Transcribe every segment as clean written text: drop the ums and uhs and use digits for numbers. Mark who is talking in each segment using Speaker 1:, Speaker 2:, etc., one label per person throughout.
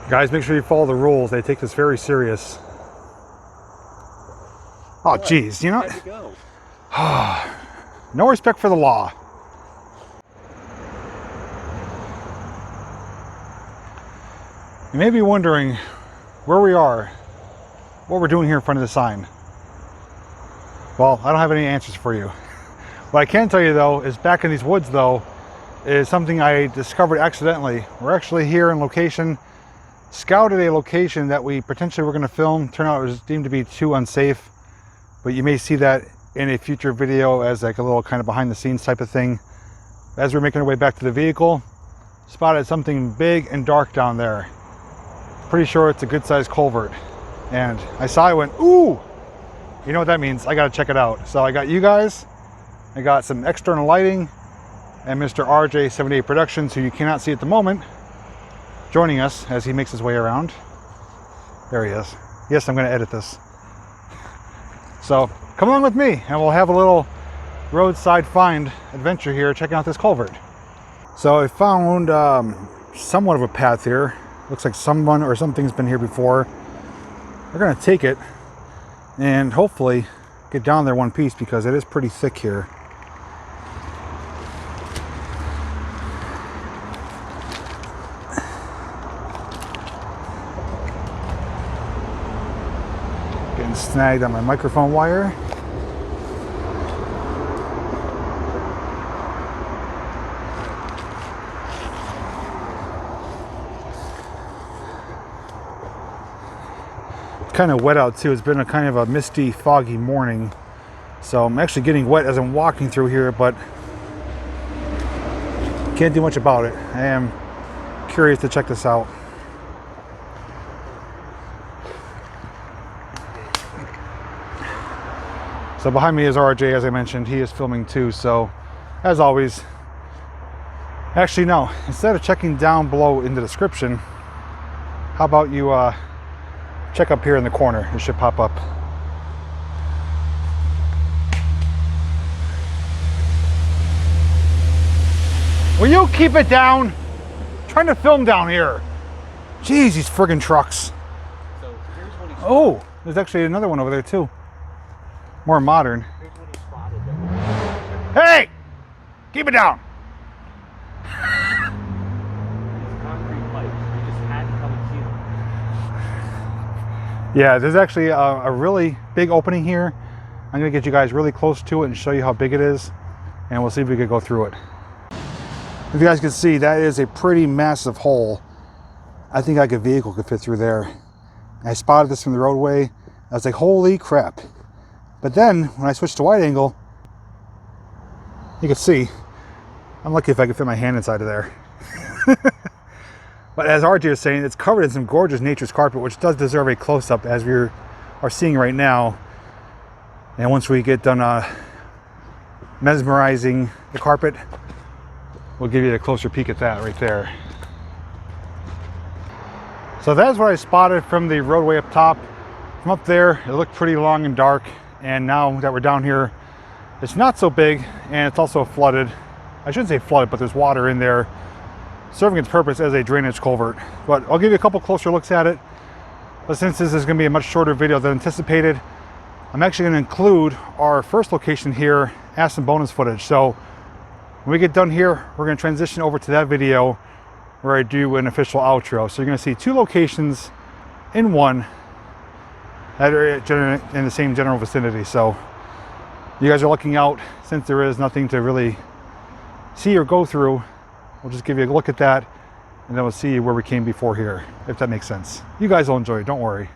Speaker 1: Guys, make sure you follow the rules. They take this very serious. Oh, geez, you know, no respect for the law. You may be wondering where we are, what we're doing here in front of the sign. Well, I don't have any answers for you. What I can tell you though is back in these woods though is something I discovered accidentally. We're actually here in location, scouted a location that we potentially were going to film. Turned out it was deemed to be too unsafe, but you may see that in a future video as like a little kind of behind the scenes type of thing. As we're making our way back to the vehicle, spotted something big and dark down there. Pretty sure it's a good sized culvert. And I saw it, went, ooh, you know what that means. I got to check it out. So I got you guys, I got some external lighting, and Mr. RJ78 Productions, who you cannot see at the moment, joining us as he makes his way around. There he is. Yes, I'm going to edit this. So come along with me and we'll have a little roadside find adventure here checking out this culvert. So I found somewhat of a path here. Looks like someone or something's been here before. We're going to take it and hopefully get down there one piece because it is pretty thick here. Getting snagged on my microphone wire. Kind of wet out too. It's been a kind of a misty, foggy morning, so I'm actually getting wet as I'm walking through here, but can't do much about it. I am curious to check this out. So behind me is RJ, as I mentioned. He is filming too, so as always, actually no, instead of checking down below in the description, how about you check up here in the corner. It should pop up. Will you keep it down? I'm trying to film down here. Jeez, these friggin' trucks.
Speaker 2: So here's what he spotted.
Speaker 1: Oh, there's actually another one over there too. More modern.
Speaker 2: Here's what he spotted.
Speaker 1: Hey! Keep it down!
Speaker 2: These concrete pipes. We just had to come and see them.
Speaker 1: Yeah, there's actually a really big opening here. I'm gonna get you guys really close to it and show you how big it is, and we'll see if we can go through it. If you guys can see, that is a pretty massive hole. I think like a vehicle could fit through there. I spotted this from the roadway. I was like, holy crap. But then when I switched to wide angle, you can see, I'm lucky if I can fit my hand inside of there. But as RJ is saying, it's covered in some gorgeous nature's carpet, which does deserve a close-up as we are seeing right now. And once we get done mesmerizing the carpet, we'll give you a closer peek at that right there. So that's what I spotted from the roadway up top. From up there, it looked pretty long and dark. And now that we're down here, it's not so big, and it's also flooded. I shouldn't say flooded, but there's water in there, serving its purpose as a drainage culvert. But I'll give you a couple closer looks at it. But since this is going to be a much shorter video than anticipated, I'm actually going to include our first location here as some bonus footage. So when we get done here, we're going to transition over to that video where I do an official outro. So you're going to see two locations in one that are in the same general vicinity. So you guys are looking out. Since there is nothing to really see or go through, we'll just give you a look at that, and then we'll see where we came before here, if that makes sense. You guys will enjoy it, don't worry.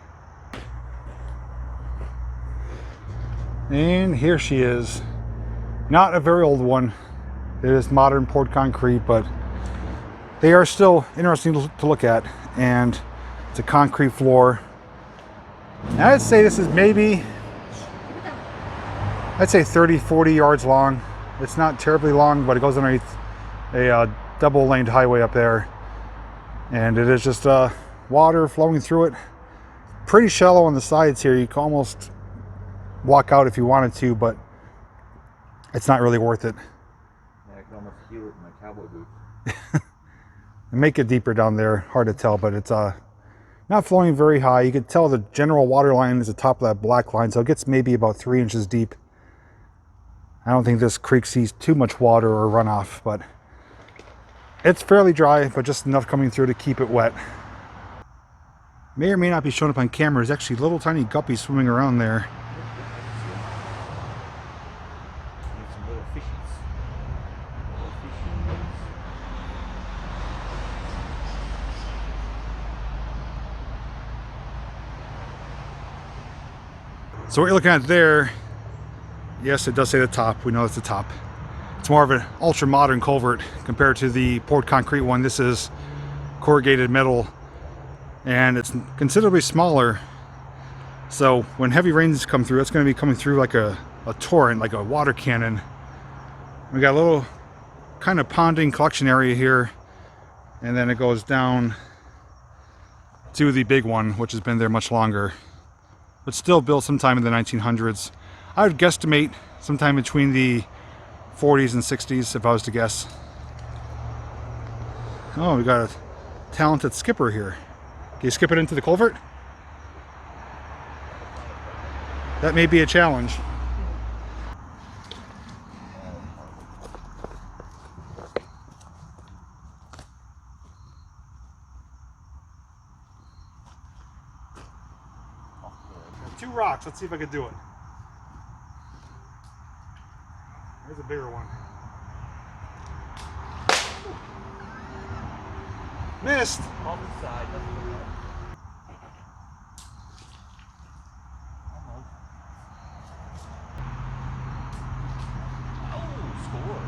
Speaker 1: And here she is. Not a very old one. It is modern poured concrete, but they are still interesting to look at. And it's a concrete floor. And I'd say this is maybe, I'd say 30, 40 yards long. It's not terribly long, but it goes underneath a double-laned highway up there. And it is just water flowing through it. Pretty shallow on the sides here. You can almost walk out if you wanted to, but it's not really worth it.
Speaker 2: Yeah, I can almost feel it in my cowboy boots.
Speaker 1: Make it deeper down there. Hard to tell, but it's Not flowing very high. You could tell the general water line is the top of that black line, so it gets maybe about 3 inches deep. I don't think this creek sees too much water or runoff, but it's fairly dry, but just enough coming through to keep it wet. May or may not be showing up on camera. There's actually little tiny guppies swimming around there.
Speaker 2: Some little fishies.
Speaker 1: So what you're looking at there, yes, it does say the top. We know it's the top. It's more of an ultra modern culvert compared to the poured concrete one. This is corrugated metal, and it's considerably smaller. So when heavy rains come through, it's going to be coming through like a torrent, like a water cannon. We got a little kind of ponding collection area here, and then it goes down to the big one, which has been there much longer, but still built sometime in the 1900s. I would guesstimate sometime between the 40s and 60s if I was to guess. Oh, we got a talented skipper here. Can you skip it into the culvert? That may be a challenge. Two rocks, let's see if I can do it. There's a bigger one. Missed!
Speaker 2: On the side, doesn't look right. Almost. Oh, score.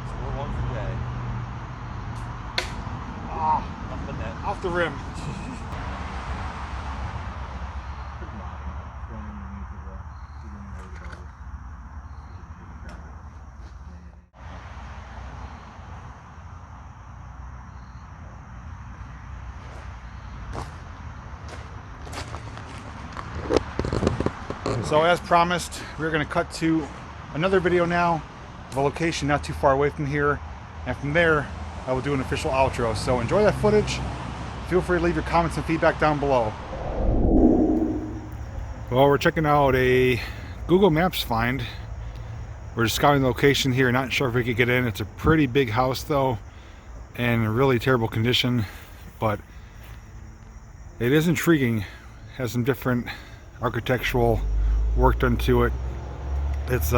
Speaker 2: Score one for Jay.
Speaker 1: Ah,
Speaker 2: Up the net.
Speaker 1: off the rim. So as promised, we're going to cut to another video now of a location not too far away from here, and from there I will do an official outro. So enjoy that footage. Feel free to leave your comments and feedback down below. Well, we're checking out a Google Maps find. We're just scouting the location here, not sure if we could get in. It's a pretty big house though, and in really terrible condition, but it is intriguing. It has some different architectural work done to it. It's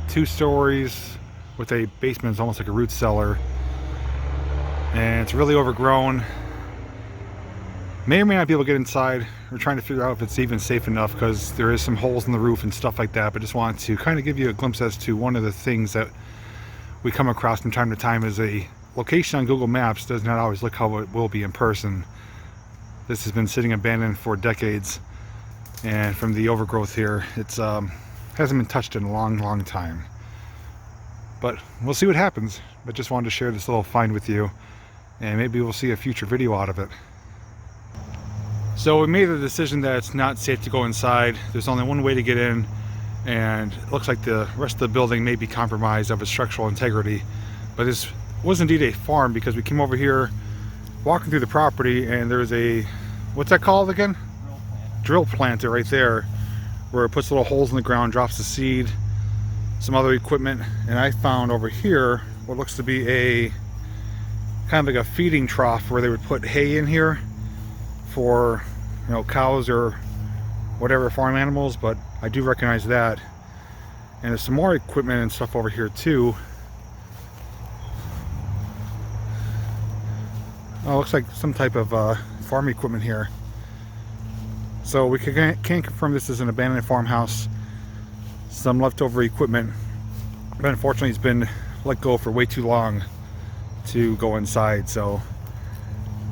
Speaker 1: 2 stories with a basement. It's almost like a root cellar, and it's really overgrown. May or may not be able to get inside. We're trying to figure out if it's even safe enough because there is some holes in the roof and stuff like that, but just wanted to kind of give you a glimpse as to one of the things that we come across from time to time. Is a location on Google Maps does not always look how it will be in person. This has been sitting abandoned for decades, and from the overgrowth here, it's hasn't been touched in a long time. But we'll see what happens. But just wanted to share this little find with you, and maybe we'll see a future video out of it. So we made the decision that it's not safe to go inside. There's only one way to get in, and it looks like the rest of the building may be compromised of its structural integrity. But this was indeed a farm, because we came over here walking through the property, and there's a, what's that called again? Drill planter right there, where it puts little holes in the ground, drops the seed, some other equipment. And I found over here what looks to be a kind of like a feeding trough where they would put hay in here for, you know, cows or whatever farm animals. But I do recognize that. And there's some more equipment and stuff over here too. Oh, looks like some type of farm equipment here. So we can confirm this is an abandoned farmhouse. Some leftover equipment, but unfortunately it's been let go for way too long to go inside. So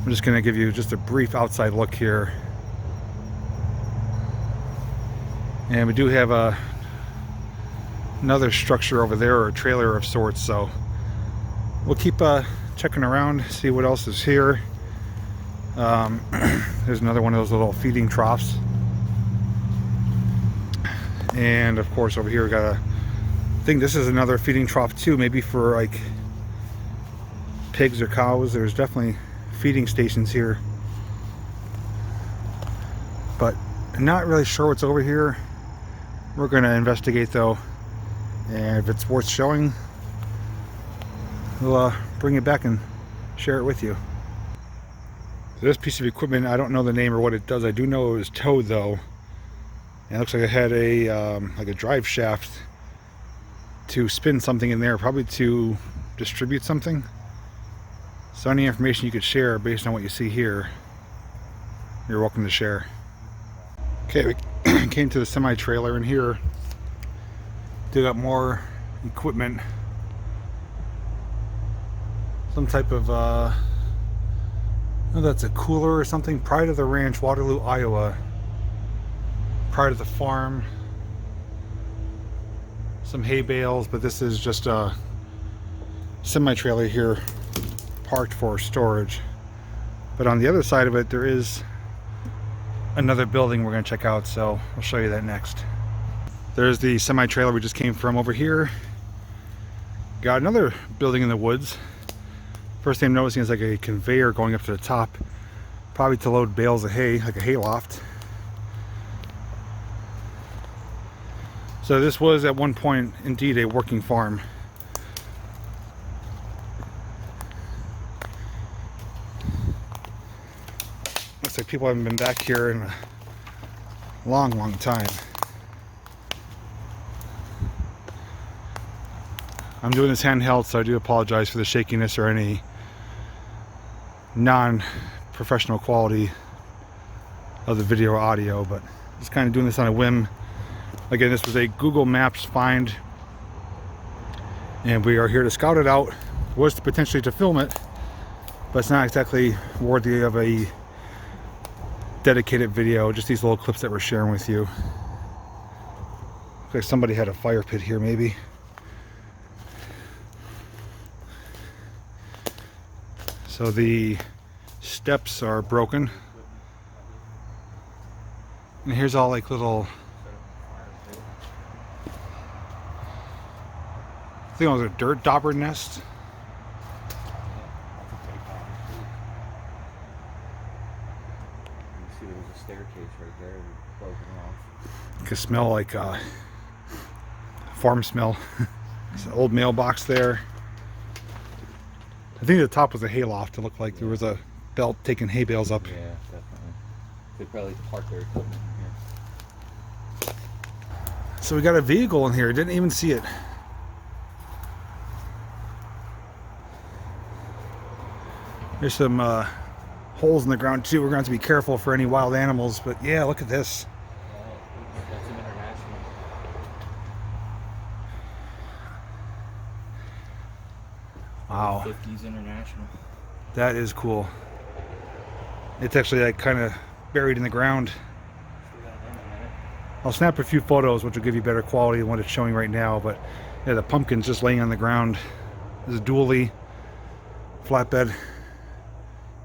Speaker 1: I'm just going to give you just a brief outside look here. And we do have another structure over there, or a trailer of sorts. So we'll keep checking around, see what else is here. There's another one of those little feeding troughs, and of course over here we got a I think this is another feeding trough too, maybe for like pigs or cows. There's definitely feeding stations here, but I'm not really sure what's over here. We're going to investigate though, and if it's worth showing, we'll bring it back and share it with you. This piece of equipment, I don't know the name or what it does. I do know it was towed though, and it looks like it had a like a drive shaft to spin something in there, probably to distribute something. So any information you could share based on what you see here, you're welcome to share. Okay, we came to the semi-trailer, and here they got more equipment. Some type of oh, that's a cooler or something. Pride of the Ranch, Waterloo, Iowa. Pride of the Farm. Some hay bales, but this is just a semi-trailer here parked for storage. But on the other side of it, there is another building we're going to check out, so I'll show you that next. There's the semi-trailer we just came from over here. Got another building in the woods. First thing I'm noticing is like a conveyor going up to the top, probably to load bales of hay, like a hay loft. So this was at one point indeed a working farm. Looks like people haven't been back here in a long time. I'm doing this handheld, so I do apologize for the shakiness or any non-professional quality of the video or audio, but just kind of doing this on a whim. Again, this was a Google Maps find, and we are here to scout it out. It was potentially to film it, but it's not exactly worthy of a dedicated video, just these little clips that we're sharing with you. Looks like somebody had a fire pit here, maybe. So the steps are broken, and here's all like little, I think it was a dirt dauber nest.
Speaker 2: You see there was a staircase right there that broken off.
Speaker 1: It could smell like farm smell. It's an old mailbox there. I think the top was a hay loft. It looked like there was a belt taking hay bales up.
Speaker 2: Yeah, definitely. They probably park their equipment in here.
Speaker 1: So we got a vehicle in here. Didn't even see it. There's some holes in the ground too. We're going to have to be careful for any wild animals. But yeah, look at this.
Speaker 2: That's an international.
Speaker 1: Wow.
Speaker 2: 50s international.
Speaker 1: That is cool. It's actually like kind of buried in the ground.
Speaker 2: Still got a name on it.
Speaker 1: I'll snap a few photos which will give you better quality than what it's showing right now, but yeah, the pumpkin's just laying on the ground. This is a dually flatbed.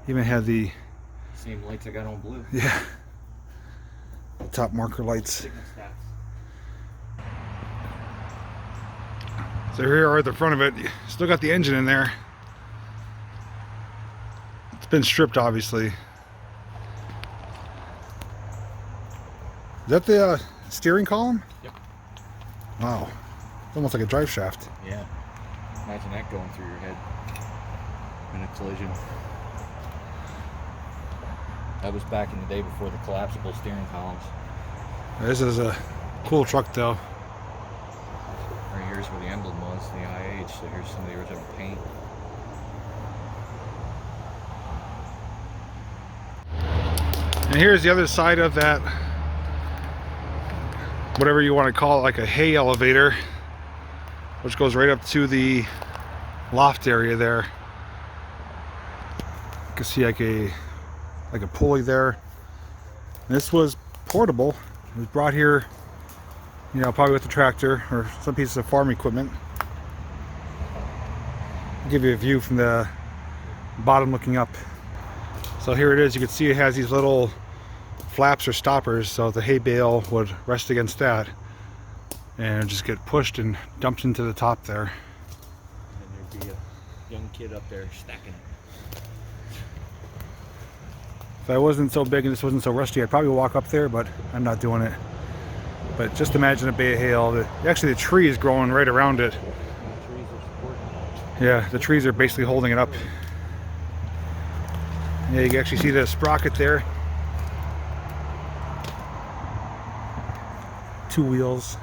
Speaker 1: Even had the
Speaker 2: Same lights I got on blue.
Speaker 1: yeah, top marker lights.
Speaker 2: Signal stats.
Speaker 1: So here are at the front of it. Still got the engine in there. It's been stripped, obviously. Is that the steering column?
Speaker 2: Yep.
Speaker 1: Wow. It's almost like a drive shaft.
Speaker 2: Yeah. Imagine that going through your head in a collision. That was back in the day before the collapsible steering columns.
Speaker 1: This is a cool truck though.
Speaker 2: Right here's where the emblem was, the IH, so here's some of the original paint.
Speaker 1: And here's the other side of that, whatever you want to call it, like a hay elevator, which goes right up to the loft area there. You can see like a pulley there. This was portable. It was brought here, you know, probably with the tractor or some pieces of farm equipment. I'll give you a view from the bottom looking up. So here it is. You can see it has these little flaps or stoppers, so the hay bale would rest against that. and just get pushed and dumped into the top there.
Speaker 2: And there'd be a young kid up there stacking it.
Speaker 1: If I wasn't so big and this wasn't so rusty, I'd probably walk up there, but I'm not doing it. But just imagine a bay of hail. Actually, the tree is growing right around it.
Speaker 2: And the trees are supporting it.
Speaker 1: Yeah, the trees are basically holding it up. Yeah, you can actually see the sprocket there. 2 wheels.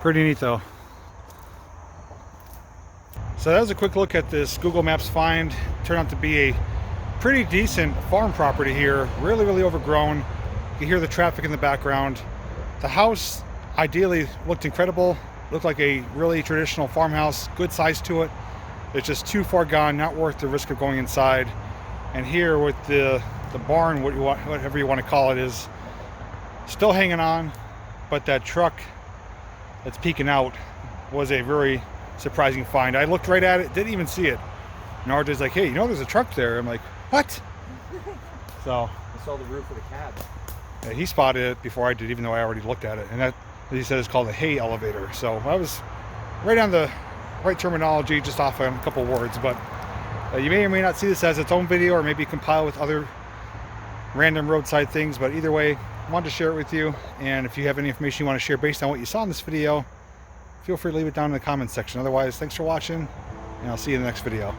Speaker 1: Pretty neat though. So that was a quick look at this Google Maps find. Turned out to be a pretty decent farm property here. Really, really overgrown. You can hear the traffic in the background. The house ideally looked incredible. Looked like a really traditional farmhouse. Good size to it. It's just too far gone, not worth the risk of going inside. And here with the barn, whatever you want to call it, is still hanging on. But that truck that's peeking out was a very surprising find. I looked right at it, didn't even see it. And RJ's like, hey, you know there's a truck there? I'm like, what? So
Speaker 2: I saw the roof of the cab.
Speaker 1: yeah, he spotted it before I did, even though I already looked at it. And that, as he said, is called a hay elevator. So I was right on the right terminology, just off on a couple words. But you may or may not see this as its own video, or maybe compile with other random roadside things. But either way, I wanted to share it with you. And if you have any information you want to share based on what you saw in this video, feel free to leave it down in the comments section. Otherwise, thanks for watching, and I'll see you in the next video.